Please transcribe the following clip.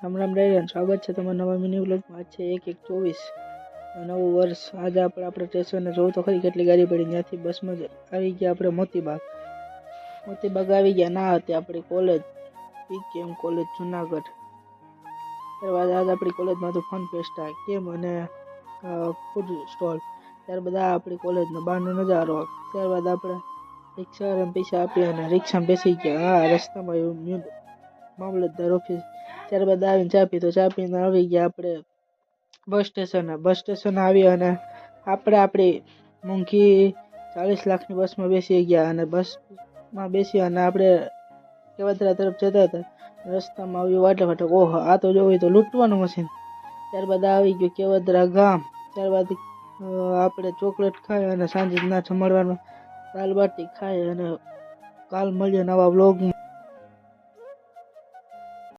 રામ રામ ડાયરા, સ્વાગત છે તમારા નવા મિની વ્લોગમાં। આજ છે 1/1/24, નવું વર્ષ। આજે આપણે સ્ટેશને જોવું તો ખરી કેટલી ગાડી પડી। ત્યાંથી બસમાં જ આવી ગયા આપણે મોતીબાગ આવી ગયા। ના હતી આપણી કોલેજ, પીકેએમ કોલેજ જુનાગઢ। ત્યારબાદ આજ આપણી કોલેજમાં તો ફન ફેસ્ટા કેમ અને ફૂડ સ્ટોલ। ત્યારબાદ આપણી કોલેજનો બહારનો નજારો। ત્યારબાદ આપણે રિક્ષાવાળાને પૈસા આપી અને રિક્ષામાં બેસી ગયા રસ્તામાં મામલતદાર ઓફિસ। ત્યારબાદ આવીને ચા પીધો, ચા પીને આવી ગયા આપણે બસ સ્ટેશન આવી અને આપણે આપણી મોંઘી 40 લાખની બસમાં બેસી ગયા અને બસમાં બેસી અને આપણે કેવતરા તરફ જતા હતા। રસ્તામાં આવ્યું વાટે ઓહો આ તો જોયું તો લૂંટવાનું મશીન। ત્યારબાદ આવી ગયું કેવતરા ગામ। ત્યારબાદ આપણે ચોકલેટ ખાઈ અને સાંજના જમણવારમાં દાલ બાટી ખાઈ અને કાલ મળીએ નવા વ્લોગમાં।